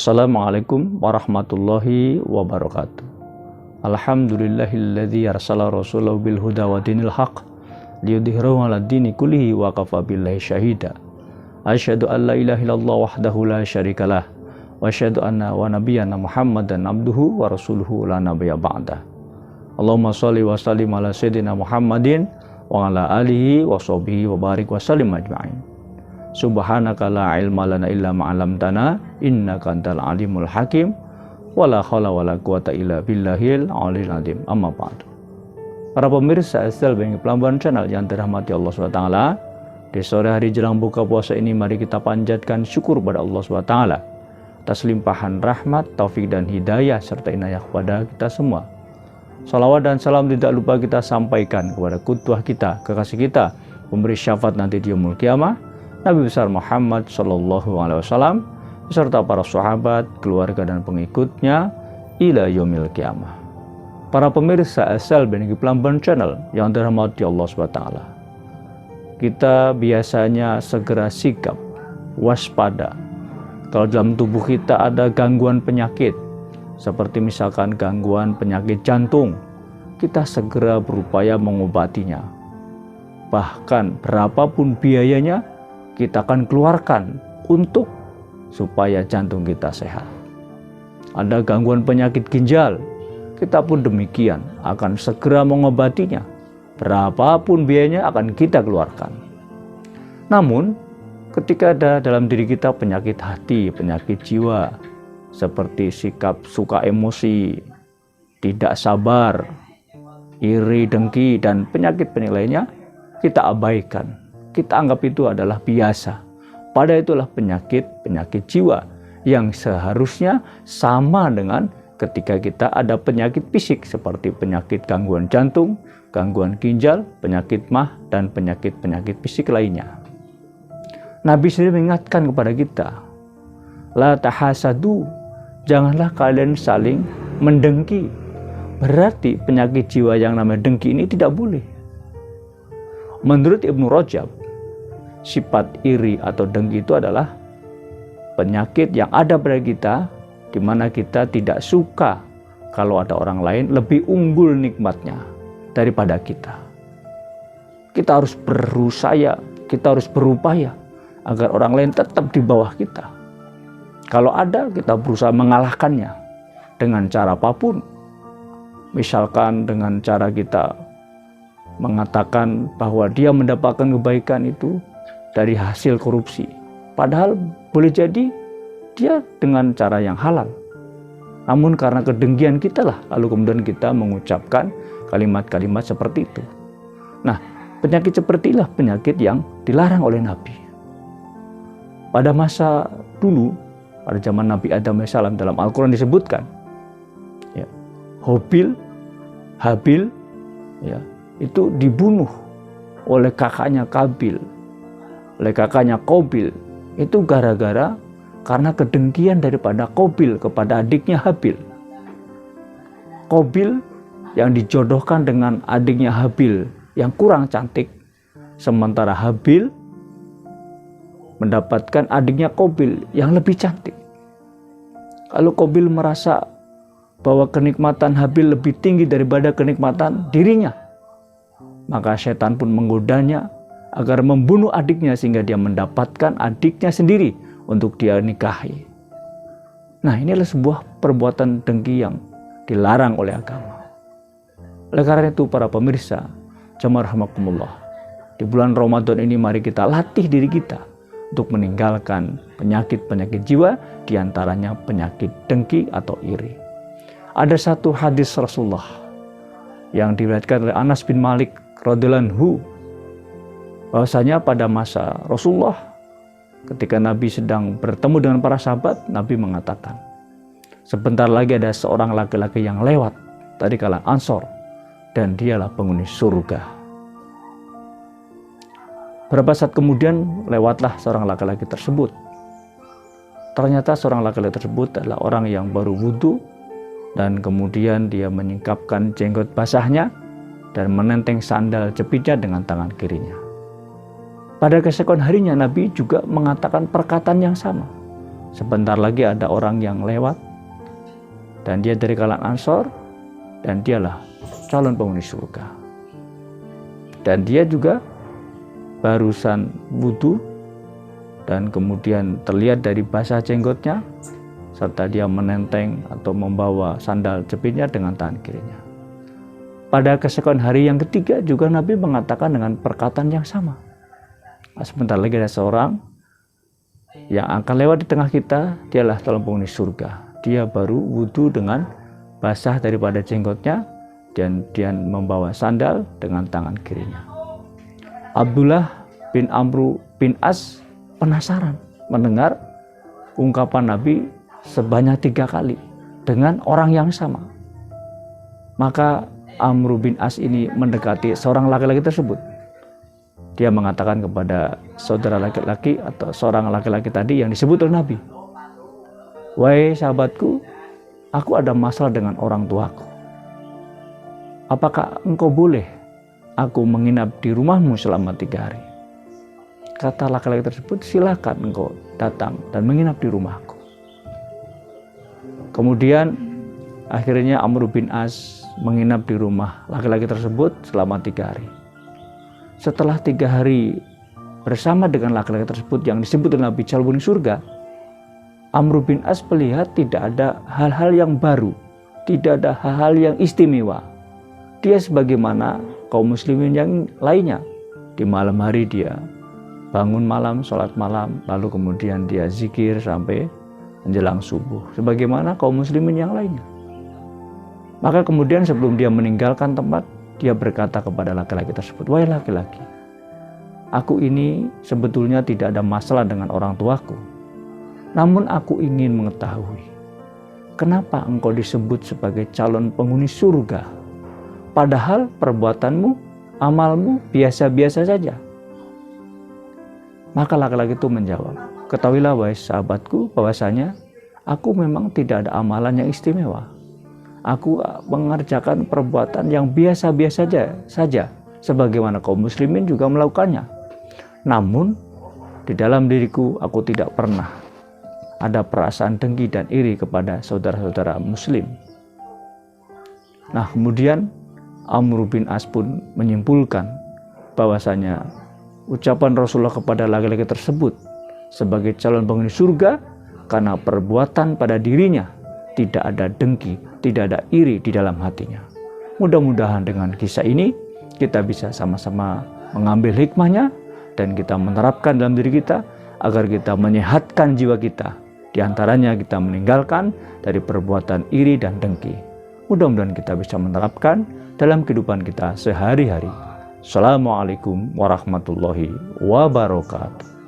Assalamualaikum warahmatullahi wabarakatuh. Alhamdulillahilladzi arsala rasulahu bil huda wa dinil haq liyudhhirahu 'ala dini kullihi wa kafa billahi syahida. Asyhadu an la ilaha illallah wahdahu la syarikalah wa asyhadu anna wa nabiyyana Muhammadan abduhu wa rasuluhu la nabiyya ba'da. Allahumma shalli wa sallim ala sayyidina Muhammadin wa ala alihi wa sahbihi wa barik wa sallim ajma'in. Subhanaka la ilma lana illa ma 'allamtana innaka antal alimul hakim wala haula wala quwata illa billahil aliyil azim. Amma ba'du. Para pemirsa SLB Pelambuan Channel yang dirahmati Allah SWT, di sore hari jelang buka puasa ini mari kita panjatkan syukur kepada Allah SWT atas limpahan rahmat, taufik dan hidayah serta inayah kepada kita semua. Salawat dan salam tidak lupa kita sampaikan kepada qudwah kita, kekasih kita, pemberi syafaat nanti di yaumul qiyamah, Nabi besar Muhammad sallallahu alaihi wasallam beserta para sahabat, keluarga dan pengikutnya ila yaumil qiyamah. Para pemirsa SLB Pelambuan Channel yang dirahmati Allah SWT, kita biasanya segera sikap waspada kalau dalam tubuh kita ada gangguan penyakit seperti misalkan gangguan penyakit jantung, kita segera berupaya mengobatinya. Bahkan berapapun biayanya kita akan keluarkan untuk supaya jantung kita sehat. Ada gangguan penyakit ginjal, kita pun demikian akan segera mengobatinya. Berapapun biayanya akan kita keluarkan. Namun ketika ada dalam diri kita penyakit hati, penyakit jiwa, seperti sikap suka emosi, tidak sabar, iri, dengki, dan penyakit-penyakit lainnya, kita abaikan. Kita anggap itu adalah biasa. Padahal itulah penyakit jiwa yang seharusnya sama dengan ketika kita ada penyakit fisik seperti penyakit gangguan jantung, gangguan ginjal, penyakit mah, dan penyakit-penyakit fisik lainnya. Nabi sendiri mengingatkan kepada kita, la tahasadu, janganlah kalian saling mendengki. Berarti penyakit jiwa yang namanya dengki ini tidak boleh. Menurut Ibnu Rajab, sifat iri atau dengki itu adalah penyakit yang ada pada kita di mana kita tidak suka kalau ada orang lain lebih unggul nikmatnya daripada kita. Kita harus berusaha, kita harus berupaya agar orang lain tetap di bawah kita. Kalau ada, kita berusaha mengalahkannya dengan cara apapun. Misalkan dengan cara kita mengatakan bahwa dia mendapatkan kebaikan itu dari hasil korupsi. Padahal boleh jadi dia dengan cara yang halal. Namun karena kedengkian kita lah, lalu kemudian kita mengucapkan kalimat-kalimat seperti itu. Nah, penyakit seperti inilah penyakit yang dilarang oleh Nabi. Pada masa dulu, pada zaman Nabi Adam AS dalam Al-Quran disebutkan, ya, Habil, ya, itu dibunuh oleh kakaknya Qabil, oleh kakaknya Qabil, itu gara-gara karena kedengkian daripada Qabil kepada adiknya Habil. Qabil yang dijodohkan dengan adiknya Habil yang kurang cantik, sementara Habil mendapatkan adiknya Qabil yang lebih cantik. Lalu Qabil merasa bahwa kenikmatan Habil lebih tinggi daripada kenikmatan dirinya. Maka setan pun menggodanya agar membunuh adiknya sehingga dia mendapatkan adiknya sendiri untuk dia nikahi. Nah, inilah sebuah perbuatan dengki yang dilarang oleh agama. Oleh karena itu para pemirsa, jamaah rahimakumullah, di bulan Ramadan ini mari kita latih diri kita untuk meninggalkan penyakit-penyakit jiwa, diantaranya penyakit dengki atau iri. Ada satu hadis Rasulullah yang diriwayatkan oleh Anas bin Malik radhiyallahu anhu, bahwasanya pada masa Rasulullah ketika Nabi sedang bertemu dengan para sahabat, Nabi mengatakan, sebentar lagi ada seorang laki-laki yang lewat dari kalangan Ansor dan dialah penghuni surga. Beberapa saat kemudian lewatlah seorang laki-laki tersebut. Ternyata seorang laki-laki tersebut adalah orang yang baru wudhu dan kemudian dia menyingkapkan jenggot basahnya dan menenteng sandal jepitnya dengan tangan kirinya. Pada keesokan harinya Nabi juga mengatakan perkataan yang sama. sebentar lagi ada orang yang lewat dan dia dari kalangan Ansor dan dialah calon penghuni surga. Dan dia juga barusan wudu dan kemudian terlihat dari basah jenggotnya serta dia menenteng atau membawa sandal jepitnya dengan tangan kirinya. Pada keesokan hari yang ketiga juga Nabi mengatakan dengan perkataan yang sama. Sebentar lagi ada seorang yang akan lewat di tengah kita, dialah calon penghuni surga. Dia baru wudu dengan basah daripada jenggotnya dan dia membawa sandal dengan tangan kirinya. Abdullah bin Amru bin As penasaran mendengar ungkapan Nabi sebanyak 3 kali dengan orang yang sama. Maka Amru bin As ini mendekati seorang laki-laki tersebut. Dia mengatakan kepada saudara laki-laki atau seorang laki-laki tadi yang disebut oleh Nabi, "Wahai sahabatku, aku ada masalah dengan orang tuaku. Apakah engkau boleh aku menginap di rumahmu selama 3 hari?" Kata laki-laki tersebut, "Silakan engkau datang dan menginap di rumahku." Kemudian akhirnya Amr bin As menginap di rumah laki-laki tersebut selama 3 hari. Setelah 3 hari bersama dengan laki-laki tersebut yang disebut oleh Nabi calon penghuni surga, Amr bin As melihat tidak ada hal-hal yang baru, tidak ada hal-hal yang istimewa. Dia sebagaimana kaum muslimin yang lainnya. Di malam hari dia bangun malam, sholat malam, lalu kemudian dia zikir sampai menjelang subuh, sebagaimana kaum muslimin yang lainnya. Maka kemudian sebelum dia meninggalkan tempat, dia berkata kepada laki-laki tersebut, "Wahai laki-laki, aku ini sebetulnya tidak ada masalah dengan orang tuaku. Namun aku ingin mengetahui, kenapa engkau disebut sebagai calon penghuni surga, padahal perbuatanmu, amalmu biasa-biasa saja?" Maka laki-laki itu menjawab, "Ketahuilah wahai sahabatku, bahwasanya aku memang tidak ada amalan yang istimewa. Aku mengerjakan perbuatan yang biasa-biasa saja, sebagaimana kaum muslimin juga melakukannya. Namun di dalam diriku aku tidak pernah ada perasaan dengki dan iri kepada saudara-saudara muslim." Nah, kemudian Amr bin As pun menyimpulkan bahwasanya ucapan Rasulullah kepada laki-laki tersebut sebagai calon penghuni surga karena perbuatan pada dirinya tidak ada dengki, tidak ada iri di dalam hatinya. Mudah-mudahan dengan kisah ini kita bisa sama-sama mengambil hikmahnya dan kita menerapkan dalam diri kita agar kita menyehatkan jiwa kita. Di antaranya kita meninggalkan dari perbuatan iri dan dengki. Mudah-mudahan kita bisa menerapkan dalam kehidupan kita sehari-hari. Assalamualaikum warahmatullahi wabarakatuh.